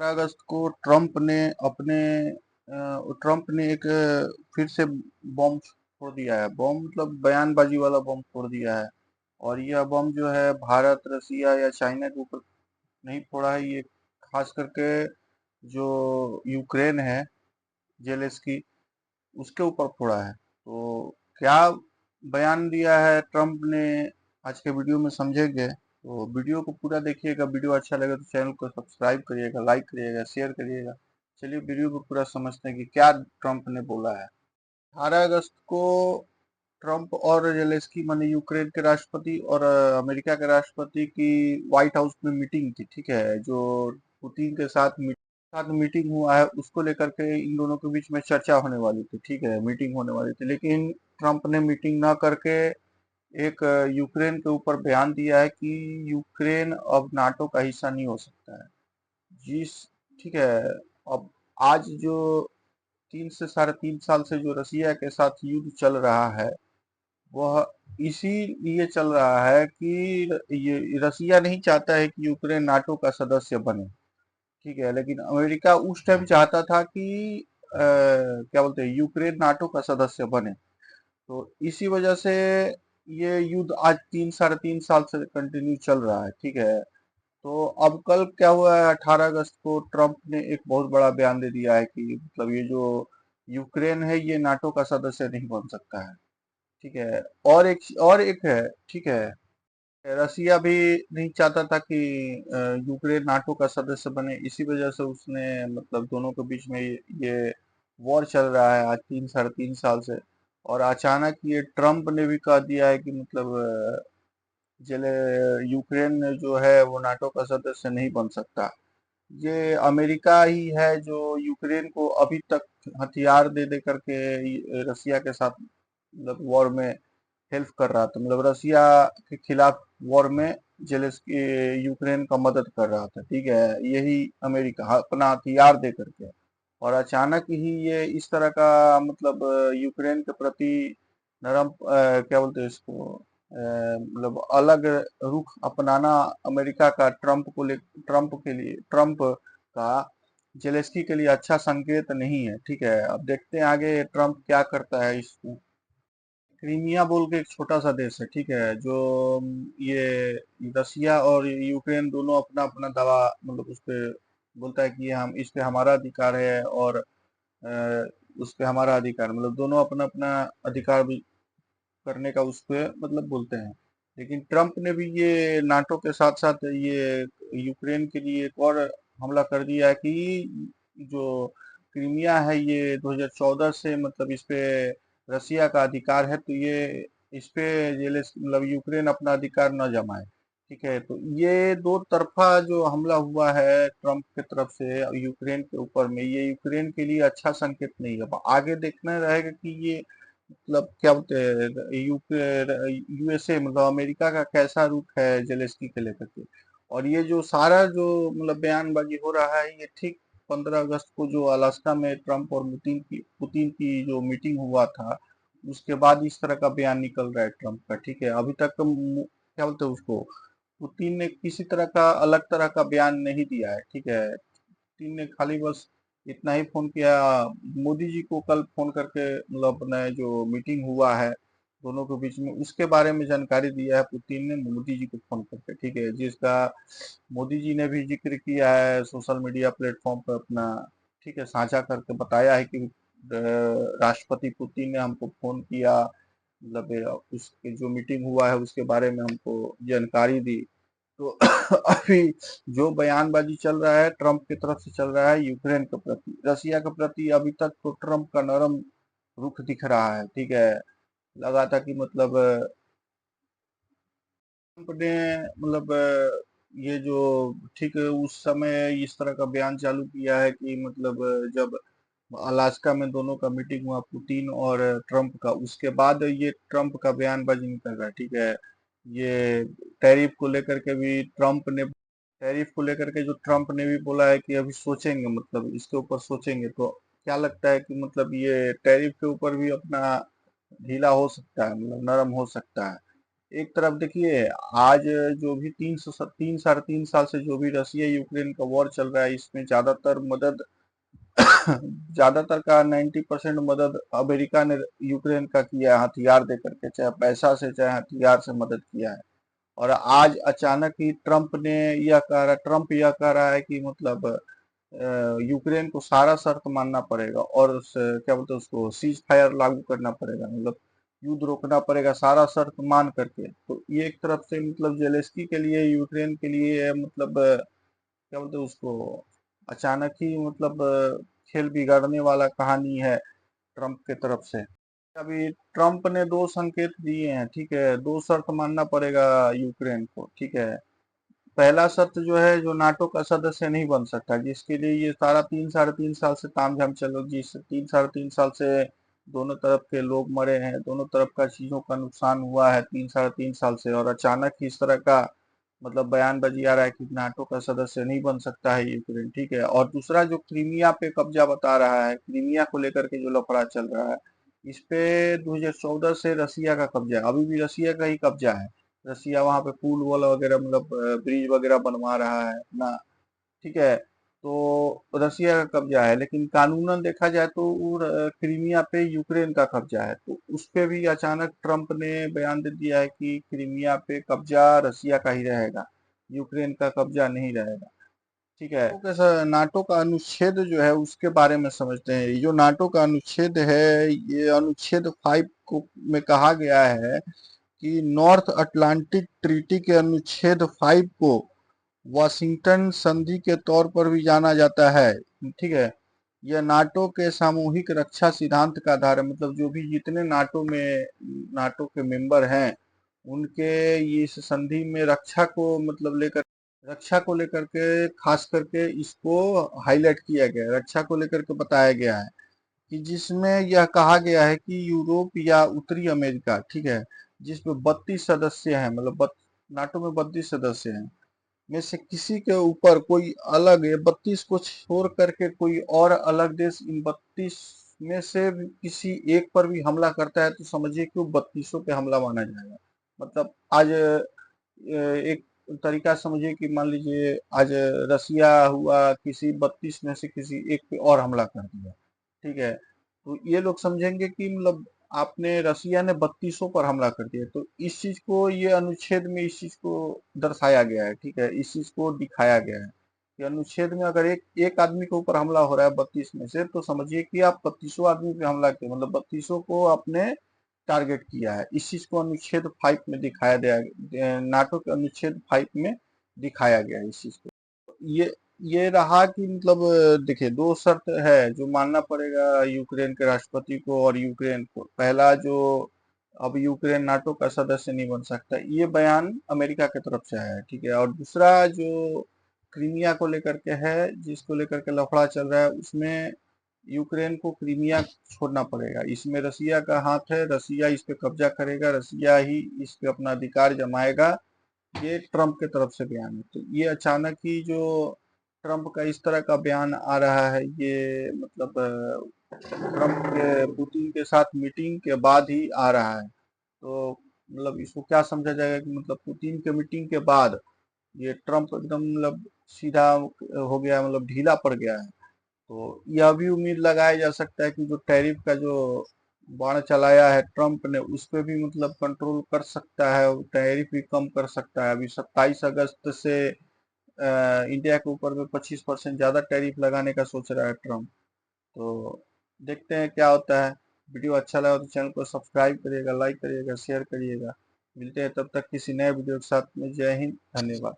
अगस्त को ट्रंप ने एक फिर से बॉम्ब फोड़ दिया है। बॉम्ब मतलब बयानबाजी वाला बॉम्ब फोड़ दिया है। और यह बॉम्ब जो है भारत, रसिया या चाइना के ऊपर नहीं फोड़ा है। ये खास करके जो यूक्रेन है, जेलेस्की, उसके ऊपर फोड़ा है। तो क्या बयान दिया है ट्रंप ने, आज के वीडियो में समझेंगे। तो वीडियो को पूरा देखिएगा। वीडियो अच्छा लगे तो चैनल को सब्सक्राइब करिएगा, लाइक करिएगा, शेयर करिएगा। चलिए वीडियो को पूरा समझते हैं कि क्या ट्रंप ने बोला है। 18 अगस्त को ट्रंप और जेलेंस्की माने यूक्रेन के राष्ट्रपति और अमेरिका के राष्ट्रपति की व्हाइट हाउस में मीटिंग थी। ठीक है, जो पुतिन के साथ मीटिंग हुआ है, उसको लेकर के इन दोनों के बीच में चर्चा होने वाली थी। ठीक है, मीटिंग होने वाली थी, लेकिन ट्रंप ने मीटिंग ना करके एक यूक्रेन के ऊपर बयान दिया है कि यूक्रेन अब नाटो का हिस्सा नहीं हो सकता है। जिस ठीक है, अब आज जो 3 से 3.5 साल से जो रसिया के साथ युद्ध चल रहा है, वह इसीलिए चल रहा है कि ये रसिया नहीं चाहता है कि यूक्रेन नाटो का सदस्य बने। ठीक है, लेकिन अमेरिका उस टाइम चाहता था कि क्या बोलते हैं, यूक्रेन नाटो का सदस्य बने। तो इसी वजह से ये युद्ध आज 3 साढ़े 3 साल से कंटिन्यू चल रहा है। ठीक है, तो अब कल क्या हुआ है, 18 अगस्त को ट्रंप ने एक बहुत बड़ा बयान दे दिया है कि मतलब ये जो यूक्रेन है, ये नाटो का सदस्य नहीं बन सकता है। ठीक है, और एक है। ठीक है, रसिया भी नहीं चाहता था कि यूक्रेन नाटो का सदस्य बने। इसी वजह से उसने मतलब दोनों के बीच में ये वॉर चल रहा है आज 3 साढ़े 3 साल से। और अचानक ये ट्रम्प ने भी कह दिया है कि मतलब जले यूक्रेन जो है वो नाटो का सदस्य नहीं बन सकता। ये अमेरिका ही है जो यूक्रेन को अभी तक हथियार दे दे करके रसिया के साथ मतलब वॉर में हेल्प कर रहा था। मतलब रसिया के खिलाफ वॉर में जेलेंस्की यूक्रेन का मदद कर रहा था। ठीक है, यही अमेरिका अपना हथियार दे करके। और अचानक ही ये इस तरह का मतलब यूक्रेन के प्रति नरम क्या बोलते हैं इसको, मतलब अलग रुख अपनाना अमेरिका का ट्रंप के लिए, ट्रंप का जेलेंस्की के लिए अच्छा संकेत नहीं है। ठीक है, अब देखते हैं आगे ट्रंप क्या करता है। इस क्रीमिया बोल के एक छोटा सा देश है। ठीक है, जो ये रसिया और यूक्रेन दोनों अपना अपना दावा मतलब उस पे बोलता है कि ये हम इस पे हमारा अधिकार है, और उस पे हमारा अधिकार, मतलब दोनों अपना अपना अधिकार भी करने का उस पे मतलब बोलते हैं। लेकिन ट्रंप ने भी ये नाटो के साथ साथ ये यूक्रेन के लिए एक और हमला कर दिया है कि जो क्रीमिया है, ये 2014 से मतलब इस पे रसिया का अधिकार है। तो ये इस पे मतलब यूक्रेन अपना अधिकार न जमाए। ठीक है, तो ये दो तरफा जो हमला हुआ है ट्रंप की तरफ से यूक्रेन के ऊपर में, ये यूक्रेन के लिए अच्छा संकेत नहीं है। अब आगे देखना रहेगा कि ये मतलब क्या बोलते हैं यूएसए मतलब अमेरिका का कैसा रुख है जेलेंस्की के लेकर के। और ये जो सारा जो मतलब बयानबाजी हो रहा है, ये ठीक 15 अगस्त को जो अलास्का में ट्रंप और पुतिन की जो मीटिंग हुआ था, उसके बाद इस तरह का बयान निकल रहा है ट्रंप का। ठीक है, अभी तक क्या बोलते हैं उसको, पुतिन ने किसी तरह का अलग तरह का बयान नहीं दिया है। ठीक है, पुतिन ने खाली बस इतना ही फोन किया मोदी जी को, कल फोन करके मतलब अपना जो मीटिंग हुआ है दोनों के बीच में, उसके बारे में जानकारी दिया है पुतिन ने मोदी जी को फोन करके। ठीक है, जिसका मोदी जी ने भी जिक्र किया है सोशल मीडिया प्लेटफॉर्म पर अपना। ठीक है, साझा करके बताया है कि राष्ट्रपति पुतिन ने हमको फोन किया, मतलब उसके जो मीटिंग हुआ है उसके बारे में हमको जानकारी दी। तो अभी जो बयानबाजी चल रहा है ट्रंप की तरफ से चल रहा है यूक्रेन के प्रति, रसिया के प्रति अभी तक तो ट्रंप का नरम रुख दिख रहा है। ठीक है, लगा था कि मतलब ट्रंप ने मतलब ये जो ठीक उस समय इस तरह का बयान चालू किया है कि मतलब जब अलास्का में दोनों का मीटिंग हुआ पुतिन और ट्रंप का, उसके बाद ये ट्रंप का बयानबाजी निकल रहा है। ठीक है, ये टैरिफ को लेकर के भी टैरिफ को लेकर के जो ट्रंप ने भी बोला है कि अभी सोचेंगे, मतलब इसके ऊपर सोचेंगे। तो क्या लगता है कि मतलब ये टैरिफ के ऊपर भी अपना ढीला हो सकता है, मतलब नरम हो सकता है। एक तरफ देखिए, आज जो भी 3 साढ़े 3 साल से जो भी रसिया यूक्रेन का वॉर चल रहा है, इसमें ज्यादातर मदद ज्यादातर का 90% मदद अमेरिका ने यूक्रेन का किया है, हथियार दे करके, चाहे पैसा से चाहे हथियार से मदद किया है। और आज अचानक ही ट्रम्प यह कह रहा है कि मतलब यूक्रेन को सारा शर्त मानना पड़ेगा और क्या बोलते हैं उसको सीज फायर लागू करना पड़ेगा, मतलब युद्ध रोकना पड़ेगा सारा शर्त मान करके। तो ये एक तरफ से मतलब जेलेस्की के लिए, यूक्रेन के लिए मतलब क्या बोलते हैं उसको, अचानक ही मतलब खेल बिगाड़ने वाला कहानी है ट्रम्प के तरफ से। अभी ट्रम्प ने दो संकेत दिए हैं, ठीक है, दो शर्त मानना पड़ेगा यूक्रेन को, ठीक है। पहला शर्त जो है, जो नाटो का सदस्य नहीं बन सकता, जिसके लिए ये सारा 3 साढ़े 3 साल से तामझाम चलो, जिस 3 साढ़े 3 साल से दोनों तरफ के लोग मरे हैं, दोनों तरफ का चीजों का नुकसान हुआ है 3 साढ़े 3 साल से, और अचानक ही इस तरह का मतलब बयानबाजी आ रहा है कि नाटो का सदस्य नहीं बन सकता है यूक्रेन, ठीक है। और दूसरा जो क्रीमिया पे कब्जा बता रहा है, क्रीमिया को लेकर के जो लफड़ा चल रहा है, इस पे 2014 से रसिया का कब्जा है, अभी भी रसिया का ही कब्जा है। रसिया वहां पे पुल वॉल वगैरह मतलब ब्रिज वगैरह बनवा रहा है ना, ठीक है। तो रसिया का कब्जा है, लेकिन कानूनन देखा जाए तो वो क्रीमिया पे यूक्रेन का कब्जा है। तो उस पे भी अचानक ट्रम्प ने बयान दे दिया है कि क्रीमिया पे कब्जा रसिया का ही रहेगा, यूक्रेन का कब्जा नहीं रहेगा, ठीक है। तो कैसा नाटो का अनुच्छेद जो है उसके बारे में समझते हैं। ये जो नाटो का अनुच्छेद है, ये अनुच्छेद 5 को में कहा गया है कि नॉर्थ अटलांटिक ट्रीटी के अनुच्छेद 5 को वाशिंगटन संधि के तौर पर भी जाना जाता है, ठीक है। यह नाटो के सामूहिक रक्षा सिद्धांत का आधार है, मतलब जो भी जितने नाटो के मेंबर हैं, उनके ये इस संधि में रक्षा को लेकर के खास करके इसको हाईलाइट किया गया है, रक्षा को लेकर के बताया गया है, कि जिसमें यह कहा गया है कि यूरोप या उत्तरी अमेरिका, ठीक है, जिसमें 32 सदस्य हैं, मतलब नाटो में 32 सदस्य हैं, में से किसी के ऊपर कोई अलग, ये 32 को छोड़ करके कोई और अलग देश इन 32 में से भी किसी एक पर भी हमला करता है, तो समझिए कि वो 32 पे हमला माना जाएगा। मतलब आज एक तरीका समझिए कि मान लीजिए आज रसिया हुआ, किसी 32 में से किसी एक पे और हमला कर दिया, ठीक है। तो ये लोग समझेंगे कि मतलब आपने रसिया ने 32 पर हमला कर दिया, तो इस चीज को ये अनुच्छेद में इस चीज को दर्शाया गया है, ठीक है, इस चीज को दिखाया गया है कि अनुच्छेद में अगर एक एक आदमी के ऊपर हमला हो रहा है 32 में से, तो समझिए कि आप 32 आदमी पे हमला किए, मतलब 32 को आपने टारगेट किया है। इस चीज को अनुच्छेद 5 में दिखाया गया, नाटो के अनुच्छेद 5 में दिखाया गया है इस चीज को। ये रहा कि मतलब देखिए, दो शर्त है जो मानना पड़ेगा यूक्रेन के राष्ट्रपति को और यूक्रेन को। पहला, जो अब यूक्रेन नाटो का सदस्य नहीं बन सकता, ये बयान अमेरिका की तरफ से आया है, ठीक है। और दूसरा जो क्रीमिया को लेकर के है, जिसको लेकर के लफड़ा चल रहा है, उसमें यूक्रेन को क्रीमिया छोड़ना पड़ेगा, इसमें रसिया का हाथ है, रसिया इस पे कब्जा करेगा, रसिया ही इस पे अपना अधिकार जमाएगा। ये ट्रम्प के तरफ से बयान है। तो ये अचानक ही जो ट्रम्प का इस तरह का बयान आ रहा है, ये मतलब ट्रम्प के पुतिन के साथ मीटिंग के बाद ही आ रहा है। तो मतलब इसको क्या समझा जाएगा कि मतलब पुतिन के मीटिंग के बाद ये ट्रम्प एकदम मतलब सीधा हो गया, मतलब ढीला पड़ गया है। तो यह भी उम्मीद लगाया जा सकता है कि जो टैरिफ का जो बाण चलाया है ट्रम्प ने, उस पे भी मतलब कंट्रोल कर सकता है, टैरिफ भी कम कर सकता है। अभी 27 अगस्त से इंडिया के ऊपर में 25% ज्यादा टैरिफ लगाने का सोच रहा है ट्रम्प। तो देखते हैं क्या होता है। वीडियो अच्छा लगा तो चैनल को सब्सक्राइब करिएगा, लाइक करिएगा, शेयर करिएगा। मिलते हैं तब तक किसी नए वीडियो के साथ में। जय हिंद, धन्यवाद।